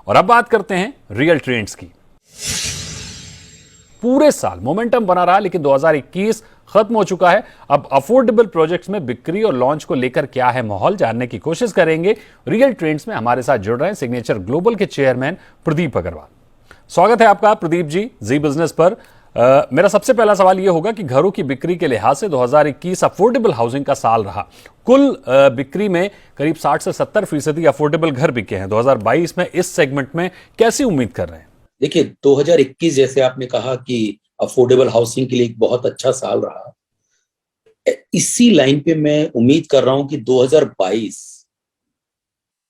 और अब बात करते हैं रियल ट्रेंड्स की। पूरे साल मोमेंटम बना रहा, लेकिन 2021 खत्म हो चुका है। अब अफोर्डेबल प्रोजेक्ट्स में बिक्री और लॉन्च को लेकर क्या है माहौल, जानने की कोशिश करेंगे। रियल ट्रेंड्स में हमारे साथ जुड़ रहे हैं सिग्नेचर ग्लोबल के चेयरमैन प्रदीप अग्रवाल। स्वागत है आपका प्रदीप जी जी बिजनेस पर। मेरा सबसे पहला सवाल यह होगा कि घरों की बिक्री के लिहाज से 2021 अफोर्डेबल हाउसिंग का साल रहा। कुल बिक्री में करीब 60 से 70% अफोर्डेबल घर बिके हैं। 2022 में इस सेगमेंट में कैसी उम्मीद कर रहे हैं? देखिए, 2021 जैसे आपने कहा कि अफोर्डेबल हाउसिंग के लिए एक बहुत अच्छा साल रहा। इसी लाइन पे मैं उम्मीद कर रहा हूं कि 2022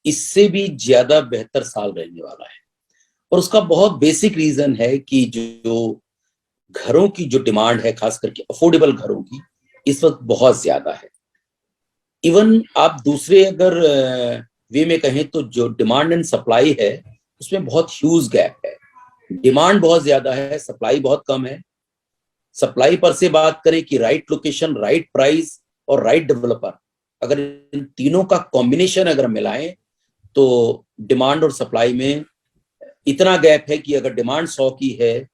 इससे भी ज्यादा बेहतर साल रहने वाला है। और उसका बहुत बेसिक रीजन है कि जो घरों की जो डिमांड है, खास करके अफोर्डेबल घरों की, इस वक्त बहुत ज्यादा है। इवन आप दूसरे अगर वे में कहें तो जो डिमांड एंड सप्लाई है उसमें बहुत ह्यूज गैप है। डिमांड बहुत ज्यादा है, सप्लाई बहुत कम है। सप्लाई पर से बात करें कि राइट लोकेशन, राइट प्राइस और राइट डेवलपर, अगर इन तीनों का कॉम्बिनेशन अगर मिलाएं तो डिमांड और सप्लाई में इतना गैप है कि अगर डिमांड 100 की है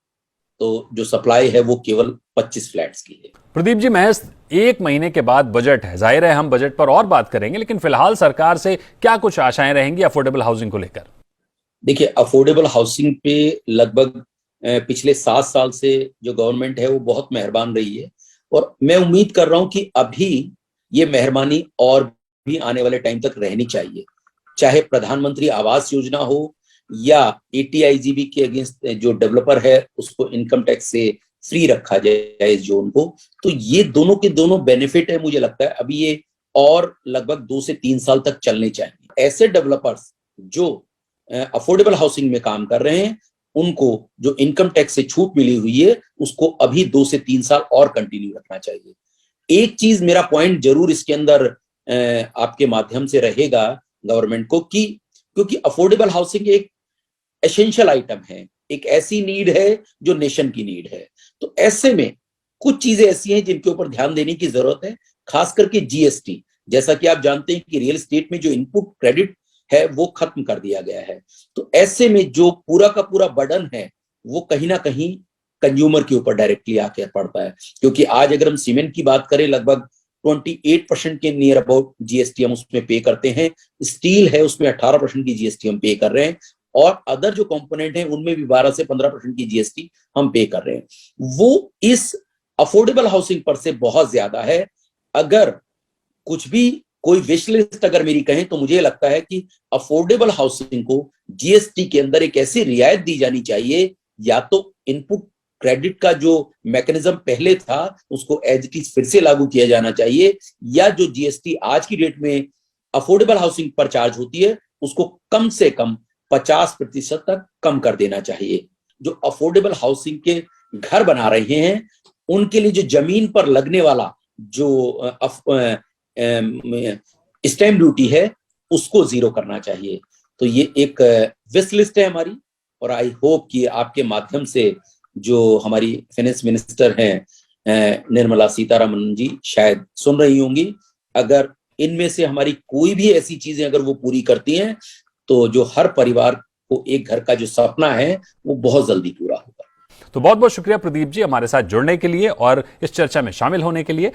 तो जो सप्लाई है वो केवल 25 फ्लैट्स की है। प्रदीप जी, महज एक महीने के बाद बजट है, जाहिर है हम बजट पर और बात करेंगे, लेकिन फिलहाल सरकार से क्या कुछ आशाएं रहेंगी अफोर्डेबल हाउसिंग को लेकर? देखिए, अफोर्डेबल हाउसिंग पे लगभग पिछले 7 साल से जो गवर्नमेंट है वो बहुत मेहरबान रही है। और मैं उम्मीद कर रहा हूं कि अभी ये मेहरबानी और भी आने वाले टाइम तक रहनी चाहिए। चाहे प्रधानमंत्री आवास योजना हो या ATIGB के अगेंस्ट जो डेवलपर है उसको इनकम टैक्स से फ्री रखा जाए इस जोन को, तो ये दोनों के दोनों बेनिफिट है। मुझे लगता है अभी ये और लगभग 2 से 3 साल तक चलने चाहिए। ऐसे डेवलपर्स जो अफोर्डेबल हाउसिंग में काम कर रहे हैं, उनको जो इनकम टैक्स से छूट मिली हुई है उसको अभी 2 से 3 साल और कंटिन्यू रखना चाहिए। एक चीज मेरा पॉइंट जरूर इसके अंदर आपके माध्यम से रहेगा गवर्नमेंट को, कि क्योंकि अफोर्डेबल हाउसिंग एक एसेंशियल आइटम है, एक ऐसी नीड है जो नेशन की नीड है। तो ऐसे में कुछ चीजें ऐसी हैं जिनके ऊपर ध्यान देने की जरूरत है, खास करके GST। जैसा कि आप जानते हैं कि रियल एस्टेट में जो इनपुट क्रेडिट है वो खत्म कर दिया गया है। तो ऐसे में जो पूरा का पूरा बर्डन है वो कहीं ना कहीं कंज्यूमर के ऊपर डायरेक्टली आकर पड़ता है। क्योंकि आज अगर हम सीमेंट की बात करें, लगभग 28% के नियर अबाउट GST हम उसमें पे करते हैं। स्टील है उसमें 18% की GST हम पे कर रहे हैं, और अदर जो कंपोनेंट है उनमें भी 12 से 15% की GST हम पे कर रहे हैं। वो इस अफोर्डेबल हाउसिंग पर से बहुत ज्यादा है। अगर कुछ भी कोई विश लिस्ट अगर मेरी कहें तो मुझे लगता है कि अफोर्डेबल हाउसिंग को GST के अंदर एक ऐसी रियायत दी जानी चाहिए, या तो इनपुट क्रेडिट का जो मैकेनिज्म पहले था उसको एज इट इज फिर से लागू किया जाना चाहिए, या जो GST आज की डेट में अफोर्डेबल हाउसिंग पर चार्ज होती है उसको कम से कम 50% तक कम कर देना चाहिए। जो अफोर्डेबल हाउसिंग के घर बना रहे हैं उनके लिए जो जमीन पर लगने वाला जो स्टैम्प ड्यूटी है उसको 0 करना चाहिए। तो ये एक विश लिस्ट है हमारी, और आई होप कि आपके माध्यम से जो हमारी फाइनेंस मिनिस्टर हैं निर्मला सीतारमण जी शायद सुन रही होंगी, अगर इनमें से हमारी कोई भी ऐसी चीजें अगर वो पूरी करती हैं तो जो हर परिवार को एक घर का जो सपना है वो बहुत जल्दी पूरा होगा। तो बहुत बहुत शुक्रिया प्रदीप जी हमारे साथ जुड़ने के लिए और इस चर्चा में शामिल होने के लिए।